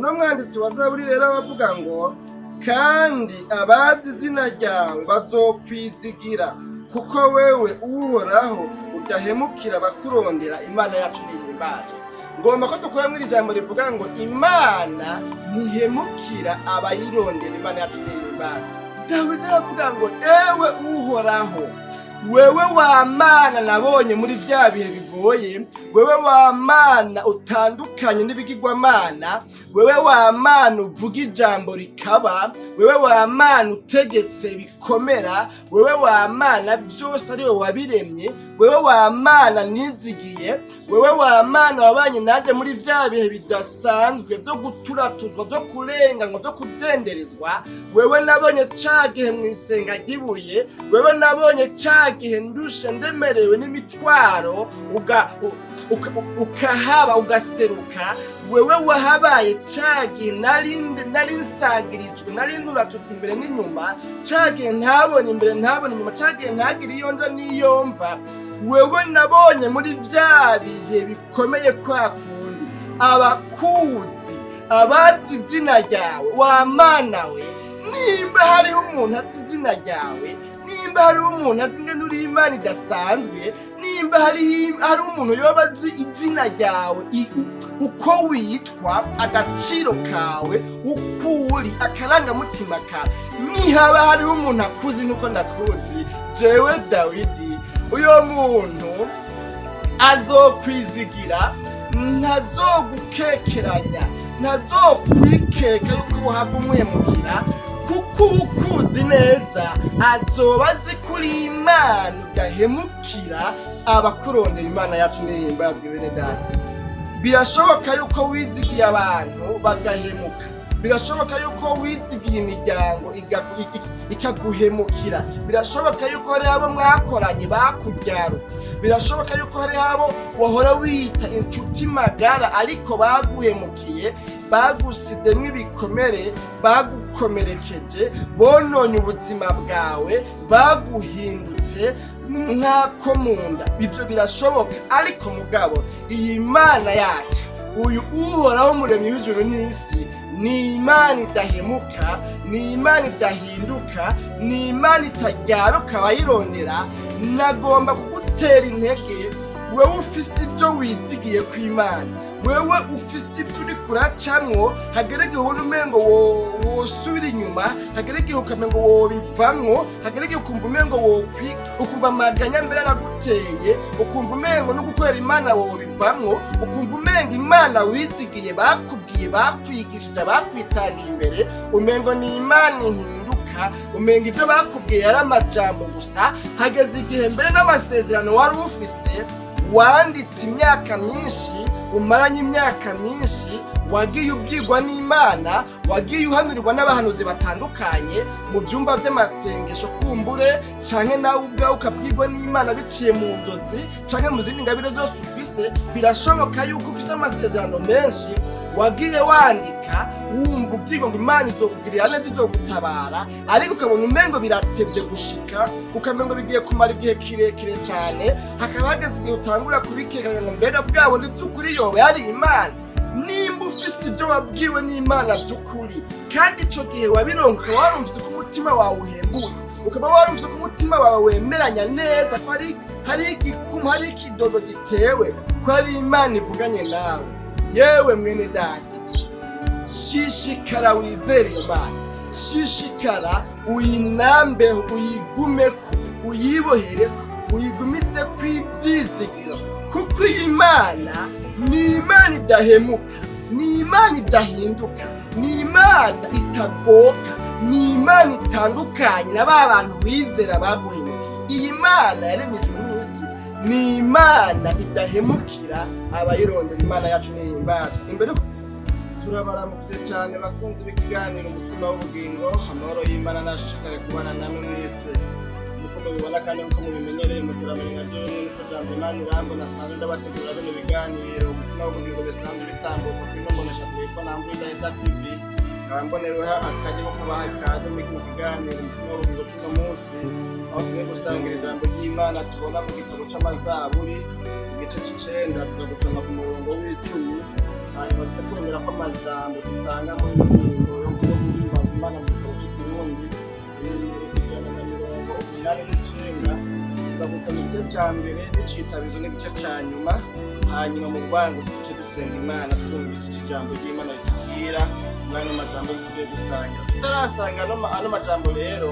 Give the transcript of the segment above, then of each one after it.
uno mwanditsi wa Zaburi rero bavuga ngo kandi abazi izina ryawe bazokwizigira kuko wewe uhoraho udahemukira abakurondera. Imana yacu nihimbazwe. Ngomba ko dukora muri ijambo rivuga ngo Imana ntihemukira abayirondera. Imana yacu nihimbazwe. Dawidi aravuga ngo ewe uhoraho, wewe wa Mana nabonye muri bya bihe bigoye, wewe wa Mana utandukanye n'ibigirwamana, wewe wa Mana uvuga ijambo rikaba, wewe wa Mana utegetse bikomera, wewe wa Mana byose ari wowe wabiremye, wewe wa Mana nizigiye, wewe wa Mana wabanye naje muri bya bihe bidasanzwe byo guturatuzwa, byo kurenganywa, byo kudenderezwa. Wewe nabonye cagihe mu isenga gibuye, wewe nabonye cagihe ndushe ndemerewe n'imitwaro ukahaba ugaseruka. Wewe wahabaye cagihe nari nsagirijwe, nari nuratujwe imbere n'inyuma, cagihe ntabona imbere ntabona inyuma, cagihe ntagira iyo nja n'iyo mva. Wewe nabonye muri bya bihe bikomeye kwa kundi. Abakuzi abazi izina ryawe wa Mana we, nimba hariho umuntu azi izina ryawe, nimba hariho umuntu azi ingene uri Imana idasanzwe, nimba hari umuntu yoba azi izina ryawe, uko witwa, agaciro kawe, ukuri, akarangamutima kawe, nihaba hariho umuntu akuzi nuko ndakuzi jewe Dawidi, uyo muntu azokwizigira, ntazogukekeranya, ntazokwikeka yuko buhava umuhemukira, kuko ukuzi neza azoba azi kuri Imana udahemukira abakurondera. Imana yacu nihimbazwe bene data. Birashoboka yuko wizigiye abantu bagahemuka, birashoboka yuko wizigiye imiryango ikaguhemukira, birashoboka yuko hari abo mwakoranye bakuryarutse, birashoboka yuko hari abo wahora wita inshuti magara ariko baguhemukiye, bagusizemo ibikomere, bagukomerekeje, bononye ubuzima bwawe, baguhindutse nk'ako mu nda. Ibyo birashoboka, ariko mugabo iyi Mana yacu, uyu uhoraho umuremyi w'ijuru n'isi, ni Imana idahemuka, ni Imana idahinduka, ni Imana itajyaruka abayirondera. Nagomba kugutera intege, wewe ufise ibyo wizigiye ku Imana, wewe ufise ibyo uri kuracamwo, hagere igihe ubona umengo wosubira inyuma, hagere igihe ukamengo wobivamwo, hagere igihe ukumva umengo ukumva amaganya mbere araguteye, ukumva umengo no gukorera Imana wobivamwo, ukumva umengo Imana wizigiye bakubwiye, bakwigishije, bakwitangiye imbere, umengo ni Imana ihinduka, umengo ibyo bakubwiye ari amajambo gusa. Hageze igihe mbere n'amasezerano wari ufise wanditse imyaka myinshi, umaranye imyaka myinshi, wagiye ubwirwa n'Imana, wagiye uhanurirwa n'abahanuzi batandukanye mu byumba by'amasengesho kumbure, canke nawe ubwawe ukabwirwa n'Imana biciye mu nzozi, canke mu zindi ngabire zose ufise. Birashoboka yuko ufise amasezerano menshi wagiye wandika, wumva ubwirwa ngo Imana izokugirira neza, izogutabara, ariko ukabona umengo biratevye gushika, ukamengo bigiye kumara igihe kirekire cyane. Hakaba hageze igihe utangura kubikekanya ngo mbega bwabo ni by'ukuri yoba yari Imana. Nimba ufise ibyo wabwiwe n'Imana by'ukuri, kandi ico gihe wabironka, ukaba warumvise ko umutima wawe uhembutse, ukaba warumvise ko umutima wawe wemeranya neza ko hari igikumu, hari ikidodo gitewe, ko ari Imana ivuganye nawe, yewe mwene data, shishikara wizere Imana, shishikara uyinambeho, uyigumeko, uyibohereko, uyigumize kw'ibyizigiro, kuko iyi Mana ni Imana idahemuka, ni Imana idahinduka, ni Imana itagoka, ni Imana itandukanye na ba bantu wizera baguhemuka. Iyi Mana yaremye ijuru n'isi, ni Imana idahemukira abayirondera. Imana yacu nihimbazwe. Imbere turabaramukije cyane bakunze b'ikiganiro umutsima w'ubugingo, amahoro y'Imana nashishikare kubana namwe mwese. Nuko mubibona kandi nuko mubimenyereye, muteramenye nka John Instagram Imana irambo nasanzwe ndabategura bino biganiro umutsima w'ubugingo bisanzwe bitambuka kuri nombonesha ko nambuye Ndahita TV. Kambonereho akajya ko kubaha ikaze muri kino kiganiro umutsima w'ubugingo cy'uno munsi, aho tugiye gusangira ijambo ry'Imana tubona mu gitabo cy'Amazaburi igice c'9, tukagusoma ku murongo w'10 hanyuma tukwemera ko amajambo dusanga mu ndirimbo yo guhimbaza Imana mu gitabo cy'Ikirundi ijana na mirongo umunani n'icyenda tugusoma igice cya mbere n'icitabizo n'igice cya nyuma, hanyuma mu rwango tuce dusenga Imana twumvise iki jambo ry'Imana ritubwira umwana amajambo tugiye gusangira. Tutarasanga ano majambo rero,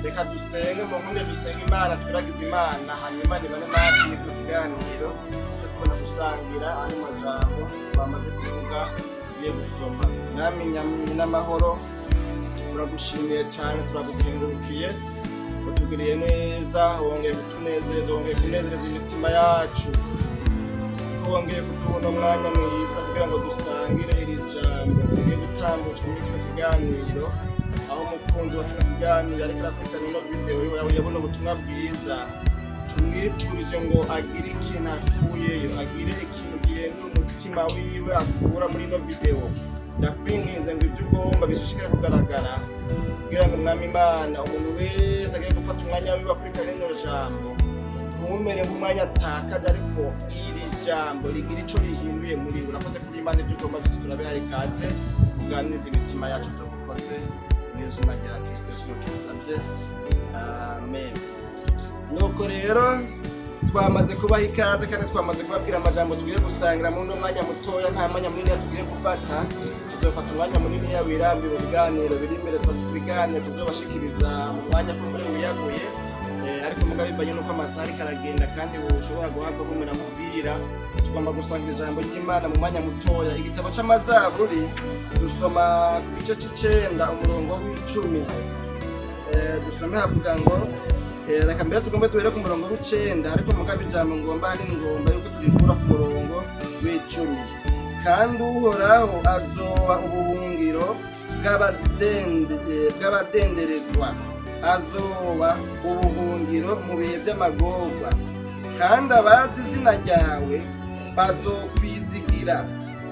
reka dusenge mu nkunde dusenga Imana, twiragize Imana, hanyuma nibane natwe mu kiganiro cyo tubona gusangira ano majambo bamaze kuvuga tugiye gusoma. Mwami n'amahoro, turagushimiye cyane, turagukengurukiye, utugiriye neza, wongeye kutunezeza, wongeye kunezereza imitima yacu, wongeye kuduha umwanya mwiza kugira ngo dusangire iri jambo tugiye gutambutsa muri kino kiganiro, aho umukunzi wa kino kiganiro ariko arakurikirana ino video yabona ubutumwa bwiza. Tumwipfurije ngo agire ikintu akuyeyo, agire ikintu gihindura umutima wiwe akura muri ino video. Ndakwinginze ngo ibyo ugomba bishishikare kugaragara, kugira ngo Mwami Imana umuntu wese agiye gufata umwanya wiwe akurikirana ino jambo ntumere nk'umwanya atakaje, ariko iri jambo rigira ico rihinduye muri we. Urakoze kuri Imana, ibyo ugomba byose turabihaye ikaze, kuganiriza imitima yacu zo gukoze mu izina rya Kristo Yesu tubisabye, amen. Nuko rero twamaze kubaha ikaze kandi twamaze kubabwira amajambo tugiye gusangira muri uno mwanya mutoya, nta mwanya munini tugiye gufata. Tuzofata umwanya munini wirambira ibiganiro biri imbere, twafite ibiganiro tuzobashikiriza mu mwanya ko muri wiyaguye, ariko mugabe bivanye nuko amasaha ariko aragenda kandi ushobora guhabwa ko umuntu amubwira. Tugomba gusangira ijambo ry'Imana mu mwanya mutoya. Igitabo c'Amazaburi dusoma ku gice c'icenda umurongo w'icumi, dusome havuga ngo reka mbere tugomba duhere ku murongo w'icenda, ariko mugabe ijambo ngomba hari ngomba yuko turikura ku murongo w'icumi. Kandi Uhoraho azoba ubuhungiro bw'abadenderezwa, azoba ubuhungiro mu bihe by'amagorwa, kandi abazi izina ryawe bazokwizigira,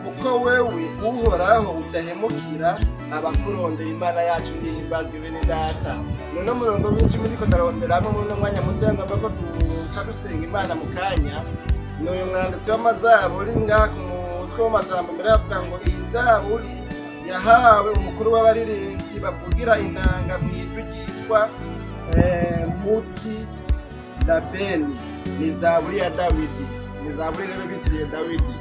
kuko wewe Uhoraho udahemukira abakurondera. Imana yacu ndihimbazwe bene data. None umurongo w'icumi ndiko ndaronderamo muri uno mwanya muto, ngomba ko duca dusenga Imana mu kanya. N'uyu mwanditsi w'Amazaburi ngaha ku mutwe w'amajambo mbere avuga ngo iyi zaburi yahawe umukuru w'abaririmbyi bavugira inanga mu ijwi ryitwa muti labeni. Ni zaburi ya Dawidi, ni zaburi rero bitiriye Dawidi.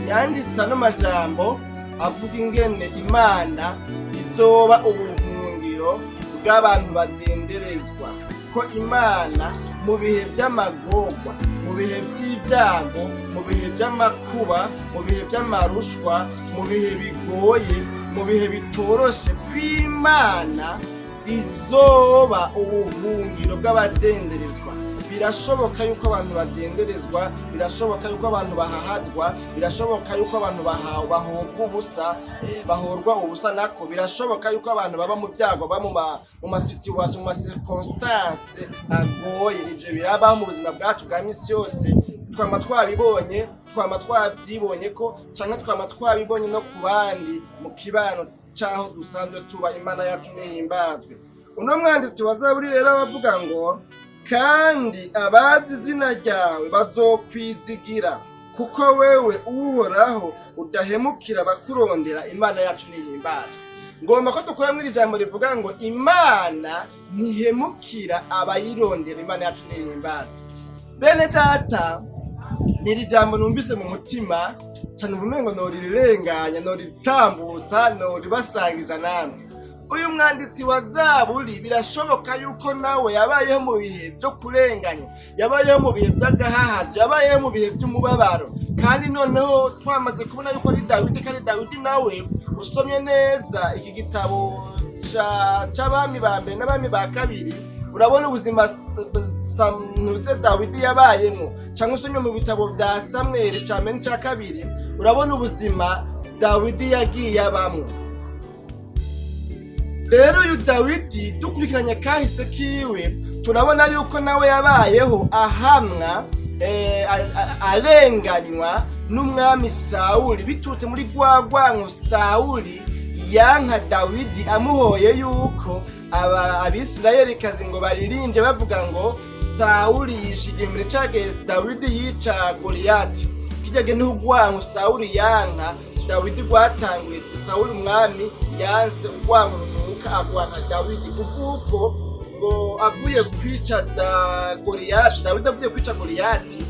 Yanditse ano majambo avuga ingene Imana izoba ubuhungiro bw'abantu badenderezwa, ko Imana mu bihe by'amagorwa, mu bihe by'ibyago, mu bihe by'amakuba, mu bihe by'amarushwa, mu bihe bigoye, mu bihe bitoroshe, kw'Imana izoba ubuhungiro bw'abadenderezwa. Birashoboka yuko abantu badenderezwa, birashoboka yuko abantu bahahazwa, birashoboka yuko abantu bahorwa ubusa nako, birashoboka yuko abantu baba mu byago, baba mu masituwasiyo, mu masirkonstanse agoye. Ibyo birabaho mu buzima bwacu bwa misi yose, twama twabibonye, twama twabyibonye ko, cyangwa twama twabibonye no ku bandi mu kibano cyaho dusanzwe tuba. Imana yacu nihimbazwe. Uno mwanditsi wa Zaburi rero abavuga ngo kandi abazi izina ryawe bazokwizigira, kuko wewe Uhoraho udahemukira abakurondera. Imana yacu nihimbazwe. Ngomba ko dukora muri ijambo rivuga ngo Imana ntihemukira abayirondera. Imana yacu nihimbazwe. Bene data, iri jambo numvise mu mutima cyane, ubumengo norirenganya, noritambutsa, noribasangiza namwe. Uyu mwanditsi wa Zaburi birashoboka yuko nawe yabayeho mu bihe byo kurenganya, yabayeho mu bihe by'agahahazo, yabayeho mu bihe by'umubabaro, kandi noneho twamaze kubona yuko ari Dawidi, kandi Dawidi nawe usomye neza iki gitabo c'abami ba mbere n'abami ba kabiri, urabona ubuzima Dawidi yabayemo. Cyangwa usomye mu bitabo bya Samweli ca mbere n'ca kabiri, urabona ubuzima Dawidi yagiye abamwo. Rero uyu Dawidi dukurikiranye kahise kiwe, turabona yuko nawe yabayeho ahamwa, arenganywa n'umwami Sawuli, biturutse muri rwanko Sawuli yanka Dawidi, amuhoye yuko abisirayelikazi ngo baririmbye bavuga ngo Sawuli yishigiye muri cagese Dawidi yica Goliyati. Kijyage n'urwanko Sawuli yanka Dawidi rwatanguye Sawuli umwami yanse urwango runuka agwanga Dawidi kuko ngo avuye kwica Goliyati. Dawidi avuye kwica Goliyati,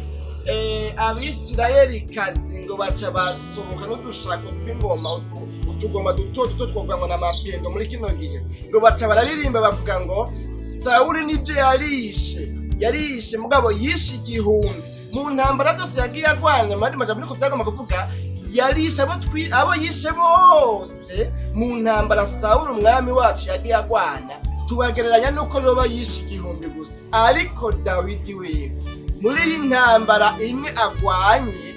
Abisirayeli kazi ngo baca basohoka n'udushako tw'ingoma, utugoma duto twovuga ngo n'amapendo muri kino gihe, ngo baca bararirimba bavuga ngo Sawuli nivyo yarishe mugabo yishe igihumbi mu ntambara zose yagiye agwanya. Mandi majambo niko byagomba kuvuga, yarishe abo yishe bose mu ntambara Sawuli umwami wacu yagiye agwanya, tubagereranya nuko yoba yishe igihumbi gusa. Ariko Dawidi wewe muri iyi ntambara imwe agwanye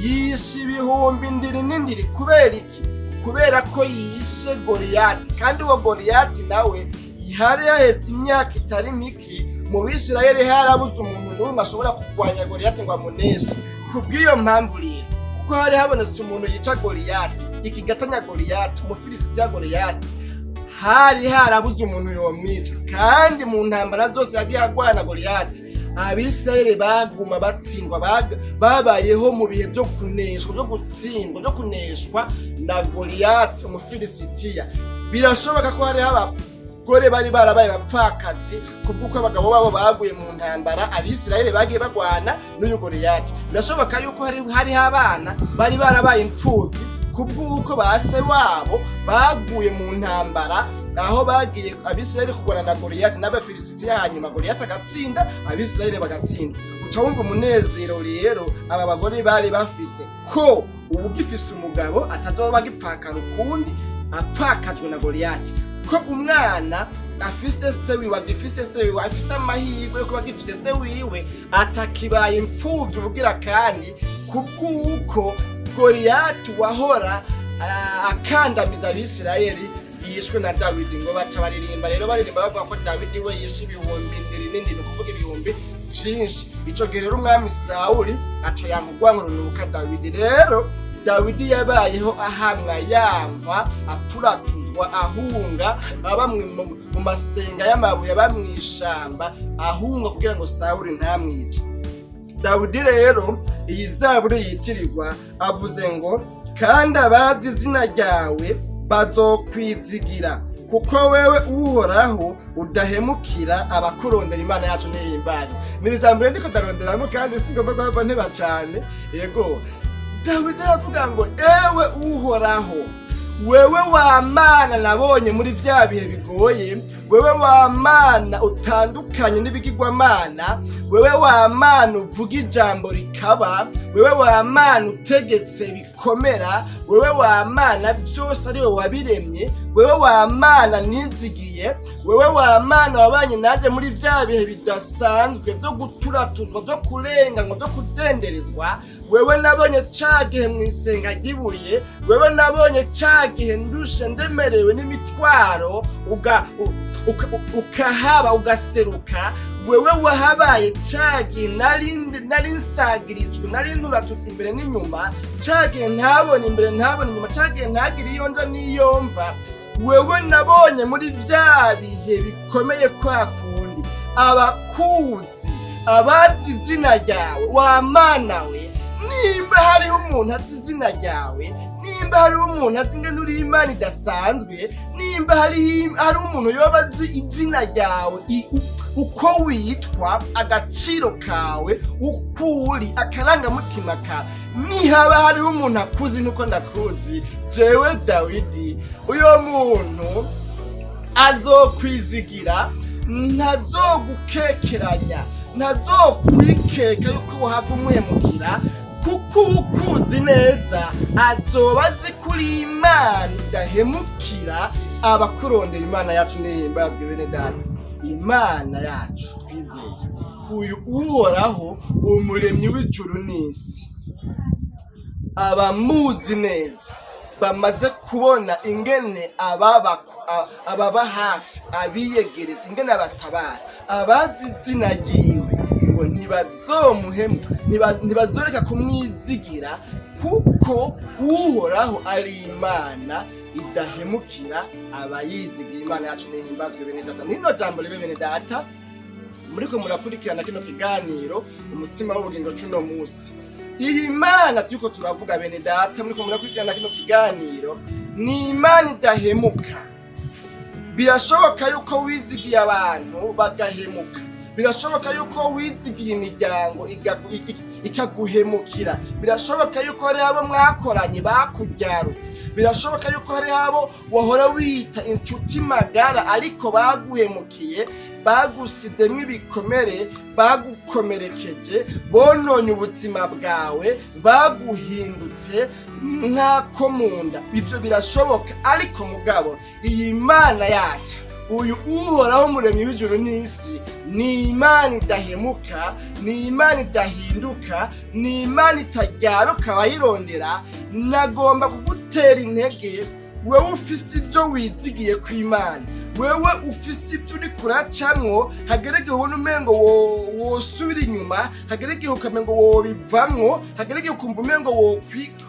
yishe ibihumbi ndiri n'indiri. Kubera iki? Kubera ko yishe Goliyati, kandi uwo Goliyati nawe hari yahetse imyaka itari miki. Mu Bisirayeli harabuze umuntu n'umwe ashobora kurwanya Goliyati ngo amuneshe. Kubw'iyo mpamvu rero, kuko hari habonetse umuntu yica Goliyati, ikigatanya Goliyati, umufilisitiya Goliyati, hari harabuze umuntu yomwica. Kandi mu ntambara zose yagiye agwana Goliyati, Abisirayeli baguma batsindwa, babayeho mu bihe byo kuneshwa, byo gutsindwa, byo kuneshwa na Goliyati umufilisitiya. Birashoboka ko hari abagore bari barabaye bapfakazi kubw'uko abagabo babo baguye mu ntambara Abisirayeli bagiye bagwana n'uyu Goliyati. Birashoboka yuko hari abana bari barabaye imfubyi kubw'uko base wabo baguye mu ntambara, aho bagiye Abisirayeli kugwana na Goliyati n'Abafilisitiya, hanyuma Goliyati agatsinda, Abisirayeli bagatsinda. Uca wumva umunezero rero aba bagore bari bafise ko ubugifise umugabo atazoba agipfakara ukundi apfakajwe na Goliyati, ko umwana afise se wiwe, agifise se wiwe, afise amahirwe yo kuba agifise se wiwe, atakibaye imfuvyi ubugira kandi, kubw'uko Goliyati wahora akandamiza Abisirayeli yishwe na Dawidi. Ngo baca baririmba rero, baririmba bavuga ko Dawidi we yishe ibihumbi ndiri n'indiri, no kuvuga ibihumbi vyinshi. Ico gihe rero umwami Sawuli aca yanga urwango runuka Dawidi. Rero Dawidi yabayeho ahamwa, yankwa, aturatuzwa, ahunga, aba mu masenga y'amabuye, aba mw'ishamba, ahunga kugira ngo Sawuli ntamwice. Dawidi rero iyi zaburi yitirirwa avuze ngo, kandi abazi izina ryawe bazokwizigira, kuko wewe uhoraho udahemukira abakurondera. Imana yacu nihimbaza. Ni ijambo ndiko ndaronderamo kandi singomba kuhava nteba cane. Yego, Dawidi aravuga ngo, ewe uhoraho, wewe wa Mana nabonye muri bya bihe bigoye, wewe wa Mana utandukanye n'ibigirwamana, wewe wa Mana uvuga ijambo rikaba, wewe wa Mana utegetse bikomera, wewe wa Mana byose ari wowe wabiremye, wewe wa Mana nizigiye, wewe wa Mana wabanye naje muri bya bihe bidasanzwe byo guturatuzwa, byo kurenganywa, byo kudenderezwa. Wewe nabonye cagihe mwisenga gibuye, wewe nabonye cagihe ndushe ndemerewe n'imitwaro, ukahaba ugaseruka. Wewe wahabaye cagihe nari nsagirijwe, nari nturatujwe imbere n'inyuma, cagihe ntabone imbere ntabone inyuma, cagihe ntagira iyo nja n'iyo mva. Wewe nabonye muri vya bihe bikomeye kwa kundi. Abakuzi, abazi izina ryawe wa Mana we, nimba hariho umuntu azi izina ryawe, nimba hariho umuntu azi ingene uri Imana idasanzwe, nimba hari umuntu yoba azi izina ryawe, uko witwa, agaciro kawe, ukuri, akarangamutima kawe, nihaba hariho umuntu akuzi nkuko ndakuzi jewe Dawidi, uyo muntu azokwizigira, ntazogukekeranya, ntazokwikeka yuko wohava umuhemukira, kuko ukuzi neza azoba azi kuri Imana idahemukira abakurondera. Imana yacu nihimbazwe bene data. Imana yacu twizeye, uyu uhoraho umuremyi w'ijuru n'isi, abamuzi neza bamaze kubona ingene ababa hafi, abiyegereza, ingene abatabara, abazi izina ryiwe, ngo ntibazoreka kumwizigira, kuko uhoraho ari Imana idahemukira abayizigira. Imana yacu nihimbazwe bene data. Nino jambo rero bene data, muriko murakurikirana kino kiganiro umutsima w'ubugingo cuno musi, iyi Mana turiko turavuga bene data muri ko murakurikirana kino kiganiro ni Imana idahemuka. Birashoboka yuko wizigiye abantu bagahemuka, birashoboka yuko wizigiye imiryango ikaguhemukira, birashoboka yuko hari abo mwakoranye bakuryarutse, birashoboka yuko hari abo wahora wita inshuti magara ariko baguhemukiye, bagusizemo ibikomere, bagukomerekeje, bononye ubuzima bwawe, baguhindutse nk'ako munda. Ibyo birashoboka, ariko mugabo iyi Mana yacu, uyu uhoraho umuremyi w'ijuru n'isi, ni Imana idahemuka, ni Imana idahinduka, ni Imana itajyaruka abayirondera. Nagomba kugutera intege wewe ufise ibyo wizigiye ku Imana, wewe ufise ibyo uri kuracamwo, hagerege ubona umengo wosubira inyuma, hagerege ukamengo wobivamwo, hagerege ukumva umengo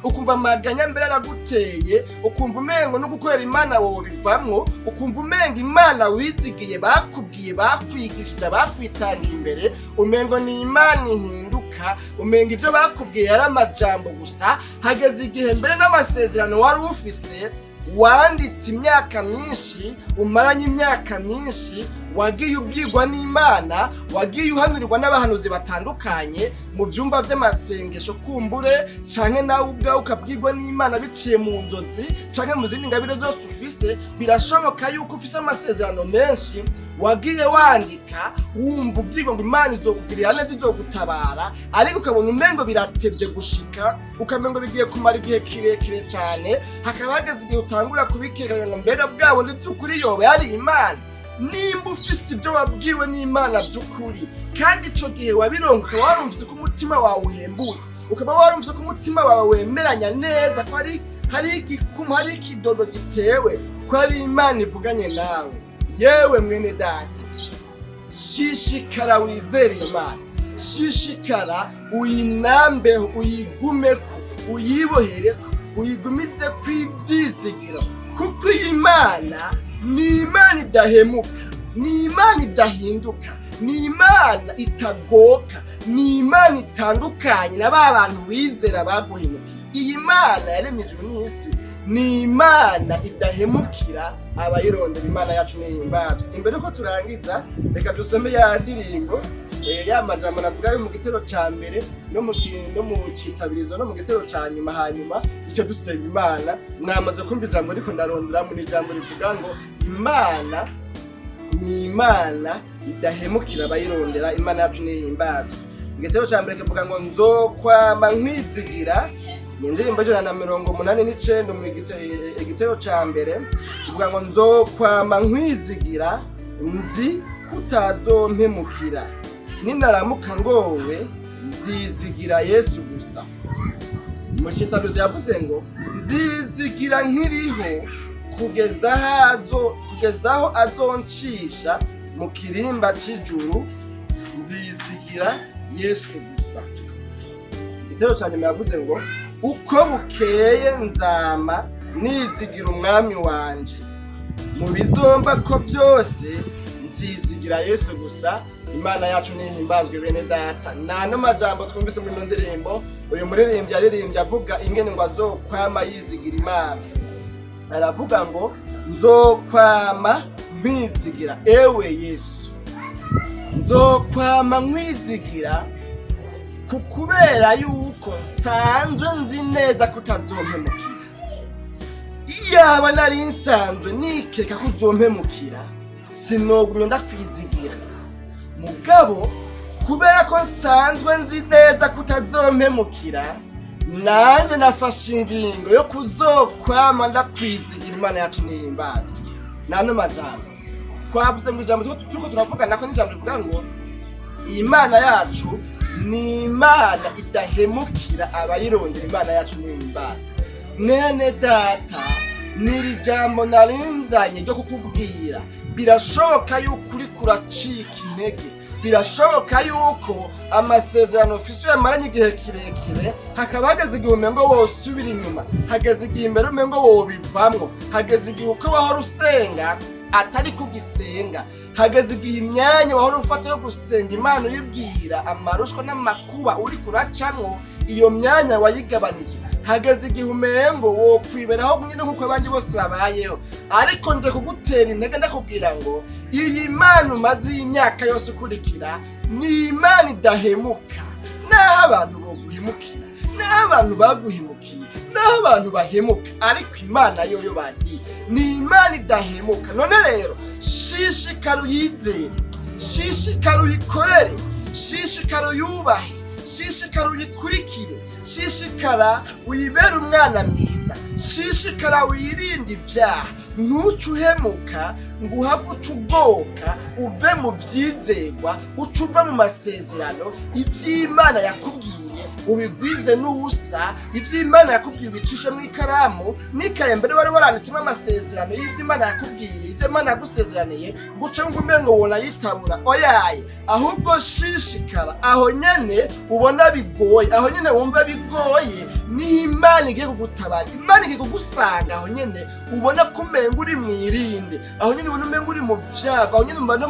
ukumva amaganya mbere araguteye, ukumva umengo no gukorera Imana wobivamwo, ukumva umengo Imana wizigiye bakubwiye, bakwigishije, bakwitangiye imbere, umengo ni Imana ihinduka, umengo ibyo bakubwiye ari amajambo gusa. Hageze igihe mbere n'amasezerano wari ufise wanditse imyaka myinshi, umaranye imyaka myinshi, wagiye ubwirwa n'Imana, wagiye uhanurirwa n'abahanuzi batandukanye mu byumba by'amasengesho kumbure, canke nawe ubwawe ukabwirwa n'Imana biciye mu nzozi canke mu zindi ngabire zose ufise. Birashoboka yuko ufise amasezerano menshi wagiye wandika, wumva ubwirwa ngo Imana izokugirira neza, izogutabara, ariko ukabona umengo biratevye gushika, ukamengo bigiye kumara igihe kirekire cyane. Hakaba hageze igihe utangura kubikekeranya ngo mbega bwabo ni by'ukuri yoba yari Imana. Nimba ufise ibyo wabwiwe n'Imana by'ukuri, kandi ico gihe wabironka, ukaba warumvise ko umutima wawe uhembutse, ukaba warumvise ko umutima wawe wemeranya neza ko hari igikumu, hari ikidodo gitewe, ko ari Imana ivuganye nawe, yewe mwene data, shishikara wizere Imana, shishikara uyinambeho, uyigumeko, uyibohereko, uyigumize kw'ivyizigiro, kuko iyi Mana ni Imana idahemuka, ni Imana idahinduka, ni Imana itagoka, ni Imana itandukanye na ba bantu bizera baguhemukiye. Iyi Mana yaremye ijuru n'isi ni Imana idahemukira abayirondera. Imana yacu nihimbazwe. Imbere ko turangiza, reka dusome ya ndirimbo ya majambo navuga yo mu gitero ca mbere no mu citabirizo no mu gitero ca nyuma, hanyuma icyo dusenga Imana. Mwamaze kumva ijambo ariko ndarondera mu ijambo rivuga ngo Imana ni Imana idahemukira abayirondera. Imana yacu nihimbazwe. Igitero ca mbere kivuga ngo nzokwama nkwizigira, ni indirimbo 189 mu igitero ca mbere, ivuga ngo nzokwama nkwizigira, nzi kutazompemukira, ninaramuka ngowe nzizigira Yesu gusa. Umushitsaruzi yavuze ngo nzizigira nkiriho kugezaho azoncisha mu kirimba c'ijuru, nzizigira Yesu gusa. Igitero ca nyuma yavuze ngo uko bukeye nzama nizigira umwami wanje, mu bizomba ko byose nzizigira Yesu gusa. Imana yacu nihimbazwe bene data. Nano majambo twumvise muri ino ndirimbo, uyu muririmbyi yaririmbye avuga ingene ngo azokwama yizigira Imana. Aravuga ngo nzokwama nkwizigira ewe Yesu, nzokwama nkwizigira kubera yuko nsanzwe nzi neza ko utazompemukira. Iyaba nari nsanzwe nikeka ko uzompemukira, sinogumye ndakwizigira. Mugabo kubera ko nsanzwe nzi neza ko utazompemukira, nanje nafashe ingingo yo kuzokwama ndakwizigira. Imana yacu nihimbazwe. Nano majambo twavuze mu ijambo turiko turavugana ko n'ijambo rivuga ngo Imana yacu ni Imana idahemukira abayirondera. Imana yacu nihimbazwe. Mwene data, niri jambo narinzanye ryo kukubwira. Birashoboka yuko uri kuracika intege, birashoboka yuko amasezerano ufise yamaranye igihe kirekire, hakaba hageze igihe umengo wosubira inyuma, hageze igihe imbere umengo wobivamwo, hageze igihe uko wahora usenga atari kugisenga, hageze igihe imyanya wahora ufata yo gusenga Imana uyibwira amarushwa n'amakuba uri kuracamwo iyo myanya wayigabanije hageze igihe umengo wo kwiberaho nyine nk'uko abandi bose babayeho. Ariko nje kugutera intege ndakubwira ngo iyi Mana umaze imyaka yose ukurikira ni Imana idahemuka. Naho abantu boguhemukira, naho abantu baguhemukiye, naho abantu bahemuka, ariko Imana yoyo badi ni Imana idahemuka. None rero shishikara uyizere, shishikara uyikorere, shishikara uyubahe, shishikara uyikurikire, shishikara uyibere umwana mwiza, shishikara wirinde ibyaha. Ntucuhemuka ngo uhabwe ucugoka uve mu byizegwa, ucuva mu masezerano. Iby'Imana yakubwiye ubigwize n'ubusa, iby'Imana yakubwiye ubicishe mu ikaramu n'ikaye mbere wari waranditsemo amasezerano y'iby'Imana yakubwiye, iby'Imana yagusezeraniye guca ngume ngo wona yitabura oyaye. Ahubwo shishikara aho nyene ubona bigoye, aho nyene wumva bigoye, ni Imana igiye kugutabara. Imana igiye kugusanga aho nyene ubona ko umengo uri mwirinde, aho nyene ubona umengo uri mu vyago, aho nyene ubona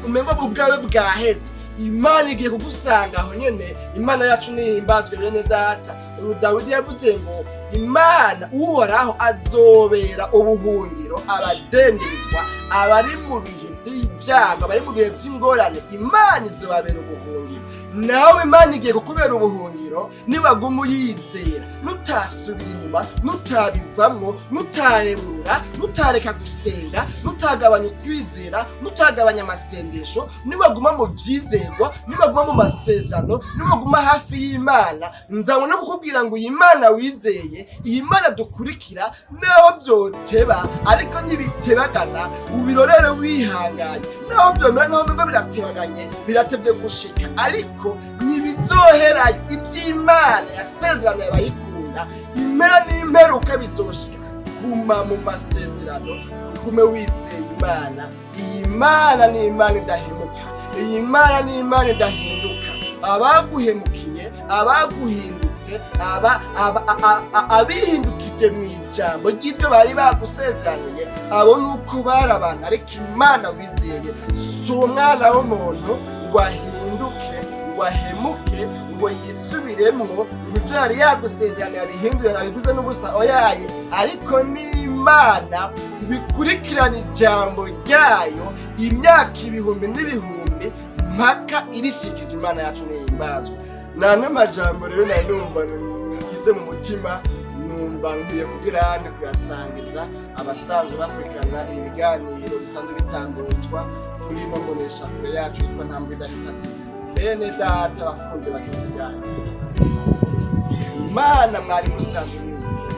umengo ubwawe bwaheze. Imana igiye kugusanga aho nyene. Imana yacu nihimbazwe bene data. Dawidi yavuze ngo Imana uhoraho azobera ubuhungiro abadenderizwa, abari mu bihe by'ibyago, abari mu bihe by'ingorane. Imana izobabera ubuhungiro. Nawe Imana igiye kukubera ubuhungiro nibaguma uyizera, nutasubira inyuma, nutabivamwo, nutareburura, nutareka gusenga, nutagabanya ukwizera, nutagabanya amasengesho, nibaguma mu byizerwa, nibaguma mu masezerano, nibaguma hafi y'Imana. Nzabona no kukubwira ngo iyi Mana wizeye, iyi Mana dukurikira, naho byoteba ariko ntibitebagana, ubirorere wihanganye. Naho byomera nkaho ngo biratebaganye, biratebye gushika, ariko ntibizoherayo. Iby'Imana yasezerano abayikunda, impera n'imperuka bizoshika. Guma mu masezerano, ugume wizeye Imana. Iyi Mana ni Imana idahemuka, iyi Mana ni Imana idahinduka. Abaguhemukiye, abaguhindutse, abihindukije mu ijambo ry'ibyo bari bagusezeraniye, abo nuko bari abantu. Ariko Imana wizeye si umwana w'umuntu ngo ahinduke, ngo ahemuke, ngo yisubiremwo, ngo ibyo yari yagusezeraniye abihindurire abiguze n'ubusa oyaye. Ariko ni Imana bikurikirana ijambo ryayo imyaka ibihumbi n'ibihumbi mpaka irishikije. Imana yacu nihimbazwe. Namwe majambo rero nari numva ngize mu mutima, numva nkwiye kugira kuyasangiza abasanzwe bakurikirana ibiganiro bisanzwe bitambutswa kuri ino mboneshakure yacu yitwa Ntambwe Idahita. Bene data bakunze bak'ibiganiro, Imana mwari musanzwe mwizeye,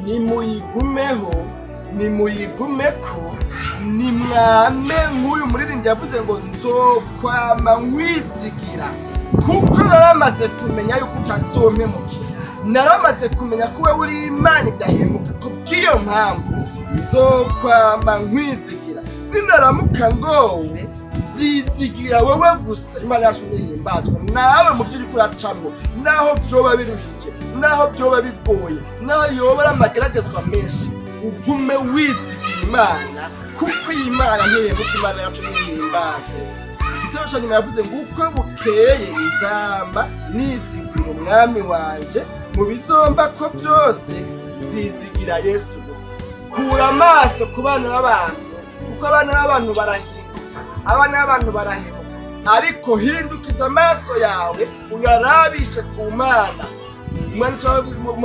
nimuyigumeho, nimuyigumeko, nimwame nk'uyu muririmbyi yavuze ngo nzokwama nkwizigira, kuko naramaze kumenya yuko utazompemukira, naramaze kumenya ko wewe uri Imana idahemuka. Kubw'iyo mpamvu nzokwama nkwizigira, ninaramuka ngowe nzizigira wewe gusa. Imana yacu nihimbazwe. Nawe mu byo uriko uracamwo, naho byoba biruhije, naho byoba bigoye, naho yoba ari amageragezwa menshi, ugume wizigira Imana, kuko iyi Mana ntihemuka. Imana yacu nihimbazwe. Igitabo cya nyuma yavuze ngo uko bukeye nzamba nizigira umwami wanje, mu bizomba ko byose nzizigira Yesu gusa. Kura amaso ku bana b'abantu, kuko abana b'abantu barahinduka, abana b'abantu barahemuka, ariko hindukiza amaso yawe uyarabishe ku Mana.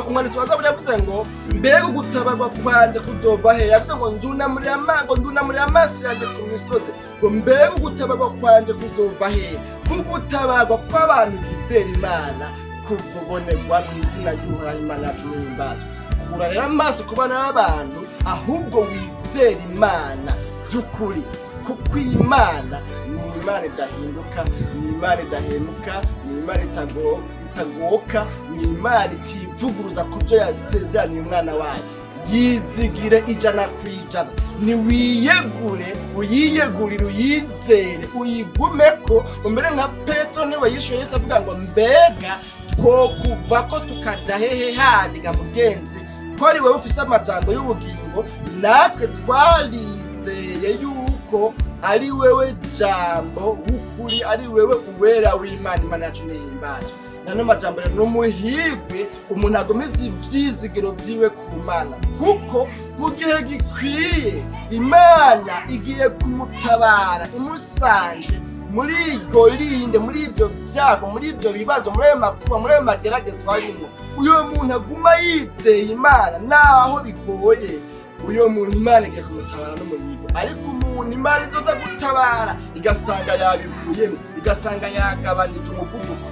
Umwanditsi wa Zaburi yavuze ngo mbega ugutabarwa kwanje kuzova he. Yavuze ngo ndunamurira amaso yanjye ku misozi, ngo mbega ugutabarwa kwanje kuzova he. Ugutabarwa kw'abantu bizera Imana kuvubonerwa mu izina ry'Uhoraho. Imana yacu nihimbazwe. Kura rero amaso ku bana b'abantu, ahubwo wizera Imana by'ukuri, kuko Imana ni Imana idahinduka, ni Imana idahemuka, ni Imana itagoka, ni Imana itivuguruza ku byo yasezeraniye umwana wayo. Yizigire 100%. Niwiyegure, uyiyegurire, uyizere, uyigumeko. Umbere nka Petro niwe yishuye Yesu avuga ngo mbega twokuva ko tukaja hehe handi ga mugenzi, ko ari wewe ufise amajambo y'ubugingo, natwe twarizeye yuko ari wewe jambo w'ukuri, ari wewe uwera w'Imana. Imana yacu nihimbazwe. nano majambo rero n'umuhirwe umuntu agomeza ivyizigiro vyiwe ku Mana, kuko mu gihe gikwiye Imana igiye kumutabara imusanze muri iryo linde, muri ivyo vyago, muri ivyo bibazo, muri ayo makuba, muri ayo mageragezwa arimo. Uyo muntu aguma yizeye Imana naho bigoye, uyo muntu Imana igiye kumutabara n'umuhirwe. Ariko umuntu Imana izoza gutabara igasanga yabivuyemo, igasanga yagabanije umuvuduko,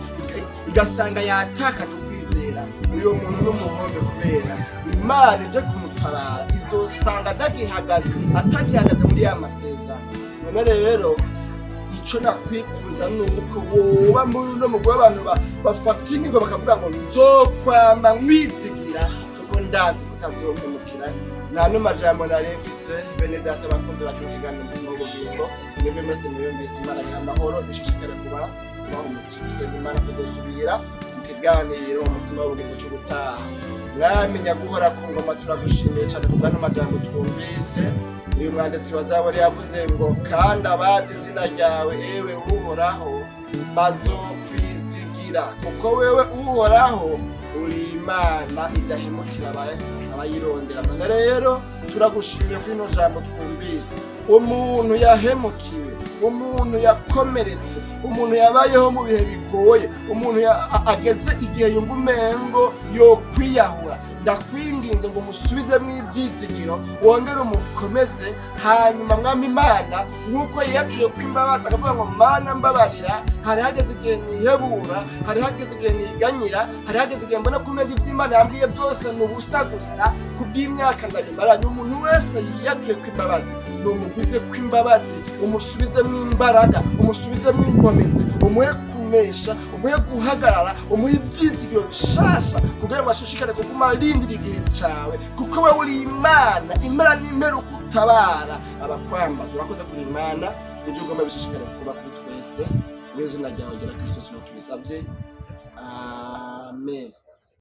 igasanga yatakaje ukwizera, uyo muntu n'umuhombe, kubera Imana ije kumutabara izosanga atagihagaze muri ya masezerano. None rero ico nakwipfuza nuko woba muri uno mugwi w'abantu bafata ingingo bakavuga ngo nzokwama nkwizigira, kuko ndazi kutazompemukira. Nano majambo naremfise bene data bakunze bakigana umutima w'ubugingo, nimwe mwese mwiyumvise Imana y'amahoro ishishikare kubaho umutima. Imana tuzosubira mu kiganiro umutima w'ubugingo cyo gutaha. Mwamenya guhora ku ngoma, turagushimiye cyane kubwa n'amajambo twumvise. Uyu mwanditsi wa Zaburi yavuze ngo kandi abazi izina ryawe ewe Uhoraho bazokwizigira, kuko wewe Uhoraho uri Imana idahemukira abayirondera. None rero turagushimiye kuri ino jambo twumvise. Umuntu yahemukiwe, umuntu yakomeretse, umuntu yabayeho mu bihe bigoye, umuntu ageze igihe yumva umengo yo kwiyahura, ndakwinginze ngo musubizemo ibyizigiro, wongere umukomeze. Hanyuma Mwami Imana, nk'uko yiyatuye ko imbabazi akavuga ngo Mana mbabarira, hari hageze igihe nihebura, hari hageze igihe niganyira, hari hageze igihe mbona ko umenya ivy'Imana yambwiye byose ni ubusa gusa kubw'imyaka ndabimaranye. Umuntu wese yiyatuye ko imbabazi n'umuguze ko imbabazi, umusubizemo imbaraga, umusubizemo inkomezi, umuhe kumesha, umuhe guhagarara, umuhe ibyizigiro bishasha, kugira ngo ashishikare kuguma arindira igihe cawe, kuko wewe uri Imana. Imana n'imperuka utabara abakwambaza. Urakoze kuri Imana, ibyo ugomba bishishikare kuba kuri twese. Mu izina ryawe gira Kristo tubisabye, amen.